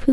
2۔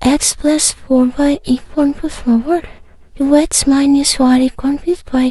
x + 4y = 4، 2x - y = 5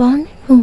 1 2۔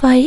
5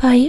5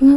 2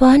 1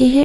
8،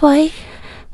5،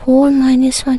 4 -1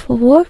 4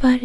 5،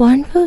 1 2،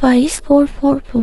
5 4 4 2،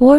4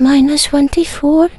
-24،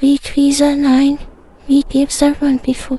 3 3 9، 3 8 24،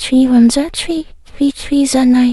3 1 3، 3 3 9،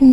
2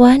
1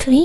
3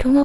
2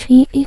3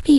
3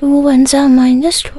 2 1 -2،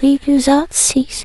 3 2 6،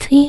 3،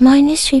-3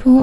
2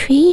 3،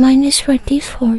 -24۔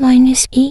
-8۔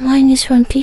-24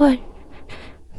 1،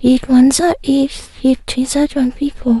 8 1 8، 8 3 24،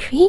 3،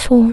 4،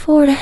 4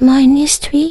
-3،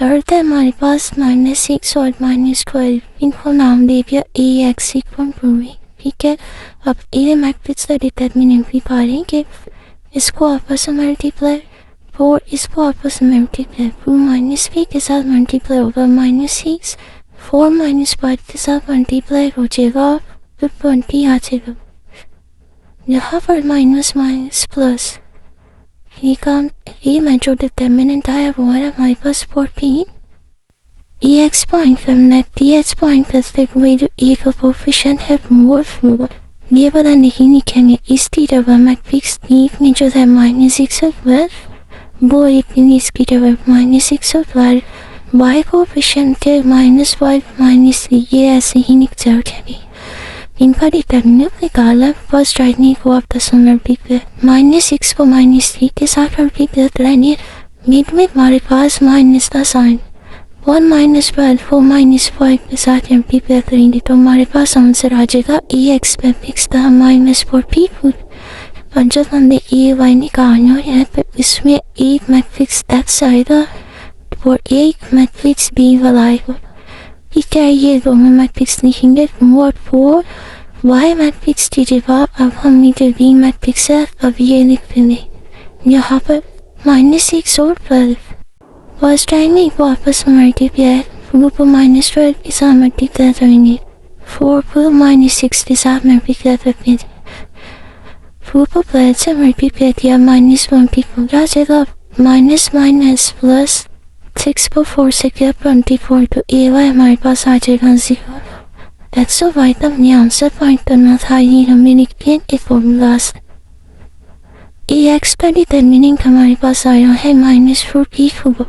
third है हमारे पास -6 और -12, इनको नाम दे दिया ए एक्स इक्वल टू बी। ठीक है, अब ए मैट्रिक्स का डिटर्मिनेंट भी पा रहे हैं कि इसको आपस में मल्टीप्लाई 4, इसको आपस में मल्टीप्लाई 2 -3 के साथ मल्टीप्लाई होगा -6, 4 -5 के साथ मल्टीप्लाई हो जाएगा, फिर 20 आ जाएगा। यहाँ पर माइनस माइनस प्लस ये में जो डिटर्मिनेंट आया वो है हमारे पास 14। ई एक्स पॉइंट करना है, टी एक्स पॉइंट करते हुए जो ए का कोफिशिएंट है मोर फ्लोर, ये वाला नहीं लिखेंगे। इसकी जगह मैट्रिक्स लीफ में जो है -6 वो इतनी, इसकी जगह -6 वाई कोफिशिएंट के -5 -3, ये ऐसे ही निकल जाएगी। इनका डिटर्मिनेंट निकाला, फर्स्ट राइटनी को आप मल्टीप्लाई -6 को -3 के साथ मल्टीप्लाई करेंगे, मिड में हमारे पास माइनस का साइन 1 -12 को -5 के साथ मल्टीप्लाई करेंगे तो हमारे पास आंसर आ जाएगा ए एक्स मैट्रिक्स का -42। और जब हमने ए वाई निकालना है तो इसमें एक मैट्रिक्स एक्स आएगा और एक मैट्रिक्स बी वाला आएगा। ठीक है, ये दोनों मैट्रिक्स लिखेंगे मोड 4 वाई मैट्रिक्स की जगह अब हम जो बी मैट्रिक्स है अब ये लिख देंगे यहाँ पर -6 और 12। फर्स्ट टाइम में वापस मल्टीप्लाई 4 को -12 के साथ मल्टीप्लाई करेंगे, 4 को -6 के साथ मल्टीप्लाई करते हैं, 4 को 12 से मल्टीप्लाई किया -1 हो जाएगा, माइनस माइनस प्लस 6 को 4 से किया 24 तो ए वाई हमारे पास आ जाएगा 0। एक्स और वाई तक हमने आंसर फाइंड करना था, ये हमने लिखे के फॉर्मूला से। ए एक्स का डिटर्मिनेंट हमारे पास आया है -44,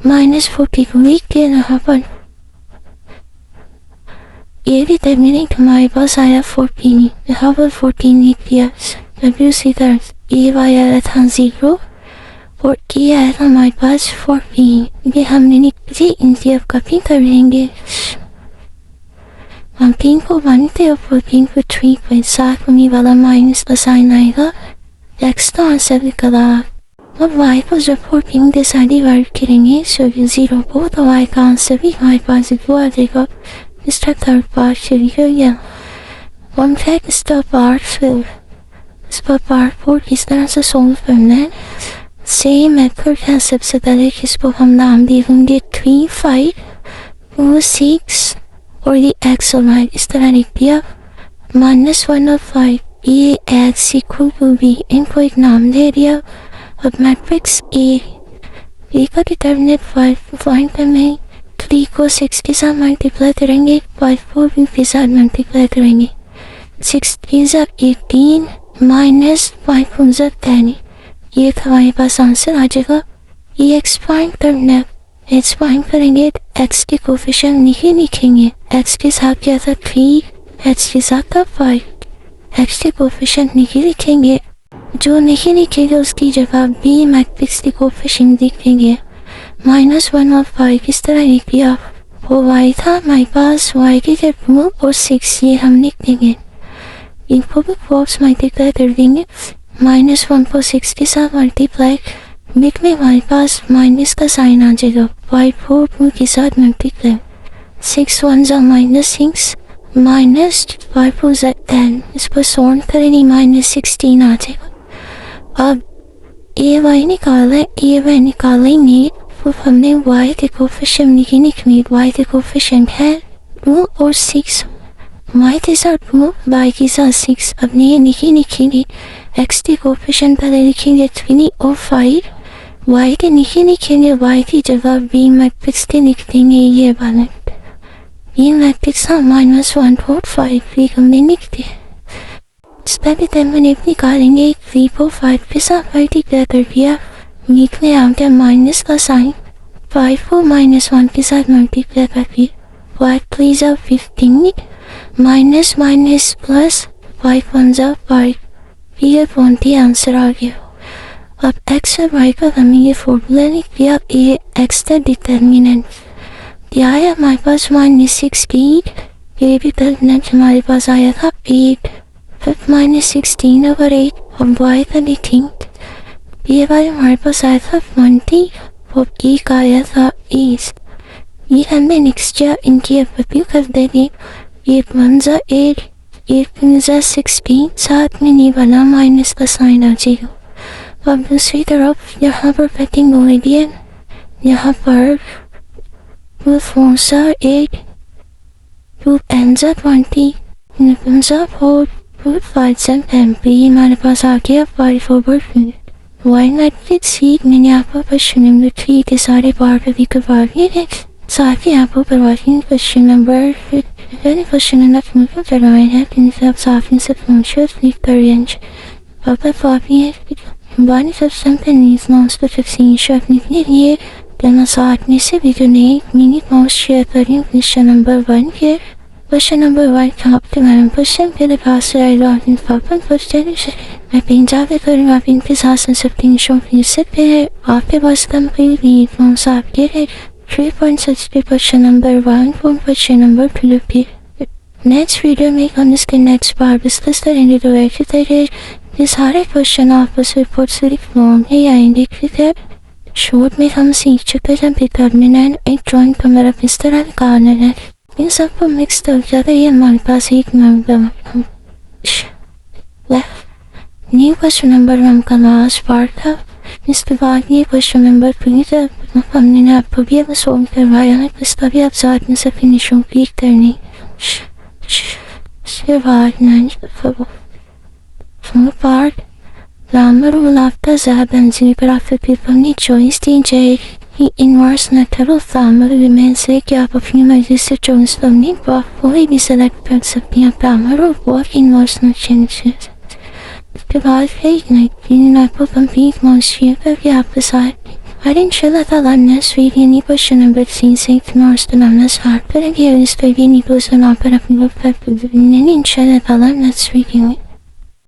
-44 लिख के यहाँ पर ए डिटर्मिनेंट हमारे पास आया 14, यहाँ पर 14 लिख दिया। तभी उसी तरह ए वाई आया था 0 और ए आया था हमारे पास 14, ये हमने लिख दी, इनकी अब कॉपी कर लेंगे। 14 को 1 थे और 14 को 3 पे साथ में वाला माइनस का साइन आएगा, एक्स का आंसर निकला। अब वाई को जब 14 के साथ डिवाइड करेंगे सो 0 को तो वाई का आंसर भी हमारे पास 0 आ जाएगा। इसका थर्ड पार्ट चली गया, वन फैक्ट इसका पार्ट 4, इसका पार्ट 4 किस तरह से सोल्व करना है, सेम मेथड है। सबसे पहले इसको हम नाम दे देंगे 3 5 2 6 और ये एक्स और वाई इस तरह लिख दिया, -1 और 5 ए एक्स इक्वल टू बी, इनको एक नाम दे दिया। अब मैट्रिक्स ए का डिटर्मिनेंट 5 फाइंड करने, 3 को 6 के साथ मल्टीप्लाई करेंगे, 5 को भी के साथ मल्टीप्लाई करेंगे, 6 3 18 -5 10, ये हमारे पास आंसर आ जाएगा। ये एक्स फाइंड करना है, एक्स फाइंड करेंगे एक्स के कोफिशिएंट नहीं लिखेंगे, एक्स के साथ क्या था 3, एक्स के साथ था 5, एक्स के कोफिशिएंट नहीं लिखेंगे, जो नहीं लिखेगा उसकी जगह बी मैट्रिक्स के कोफिशिएंट लिखेंगे, -1 और 5 इस तरह लिख दिया। वो वाई था हमारे पास, वाई की जगह 2 और 6 ये हम लिख देंगे, इनको भी फोर्स मल्टीप्लाई कर देंगे, -1 को 6 के साथ मल्टीप्लाई, मिड में हमारे पास माइनस का साइन आ जाएगा, 5 को 2 के साथ मल्टीप्लाई, 6 1 -6 -5 को 10, इस पर सॉल्व करेंगे -16 आ जाएगा। अब ए वाई निकाला, ए वाई निकालेंगे तो हमने वाई के कोफिशिएंट नहीं लिखने, वाई के कोफिशिएंट है 2 और 6, वाई के साथ 2 वाई के साथ 6, अपने ये नहीं लिखेंगे, एक्स के कोफिशिएंट पहले लिखेंगे 3 और 5, वाई के नहीं लिखेंगे, वाई की जगह बी मैट्रिक्स के लिख देंगे, ये वाला बी मैट्रिक्स था -1 और 5 ये हमने लिख दिया। इस पर डिटर्मिनेंट निकालेंगे, 3 को 5 के साथ मल्टीप्लाई कर दिया, लिखने आ गया माइनस का साइन, 5 को -1 के साथ मल्टीप्लाई कर दिया, 5 3 15 माइनस माइनस प्लस 5 1 5, ये 20 आंसर आ गया। अब एक्स और वाई का हमें ये फॉर्मूला लिख दिया, ए एक्स का डिटर्मिनेंट दिया है हमारे पास -16, ये डिटर्मिनेंट हमारे पास आया था 8, फिर -16 over 8 और वाई का लिखेंगे, ये वाई हमारे पास आया था 20 Pop-Geek-Gaya is Yihanbe Nixja India Papuka Dedi Yip Manza 8 Yipinza 16 साथ में नहीं वाला माइनस का साइन आ जाएगा। अब दूसरी तरफ यहाँ पर पेटिंग मोडियन यहाँ पर Alfonso 8 Enza 20 Nipunza 4 57 MP हमारे पास आ गया 5 over 2 Why not fit seat मैंने आपको क्वेश्चन नंबर 3 के सारे पार्ट अभी करवा दिए हैं। साथ ही आपको करवाती हूँ क्वेश्चन नंबर क्वेश्चन नंबर मुझे करवाए हैं इन सब साफ से पूछो स्लीप करेंज पापा पापी है बानी सब संपन्नीस माउस को फिक्सिंग शॉट निकले लिए Then साथ में से वीडियो ने मिनी माउस शेयर करी क्वेश्चन नंबर 1 के क्वेश्चन नंबर 1 का आपके मैडम क्वेश्चन के लिए पास आई लॉग इन पापा क्वेश्चन मैं पंजाब में करूँ आप इनके साथ सकते हैं शो फिर से पे है आपके पास कंप्लीट लीड माउस आपके है 3.6 पे question number 1 for question number 2 पे नेक्स्ट वीडियो में हम इसके नेक्स्ट पार्ट डिस्कस करेंगे तो ऐसे तरह ये सारे क्वेश्चन आपस में बहुत सारी फॉर्म है या इंडिकेट है शॉर्ट में हम सीख चुके हैं डिटरमिनेंट एक ड्राइंग का मेरा किस तरह निकालना है इन सबको मिक्स कर जाता है हमारे पास एक नंबर न्यू क्वेश्चन नंबर 1 का लास्ट पार्ट था। इसके बाद ये क्वेश्चन नंबर 3 था हमने आपको भी अब सॉल्व करवाया है इसका भी आप साथ में से फिनिशिंग क्लिक करनी इसके बाद part Grammar will after Zab and Zebra people need choice DJ he inverse natural grammar remains say कि आप अपनी मर्जी से चॉइस करनी कोई भी सेलेक्ट कर सकती हैं grammar और what inverse न changes उसके बाद फिर आपको कंप्लीट मौसिया करके आपके साथ और इंशाल्लाह ताला नेक्स्ट वीडियो नहीं क्वेश्चन नंबर 3 से इग्नोर्स बनाना स्टार्ट करेंगे और इस पर भी नहीं क्वेश्चन आप पर अपनी लोग कर इंशाल्लाह ताला नेक्स्ट वीडियो में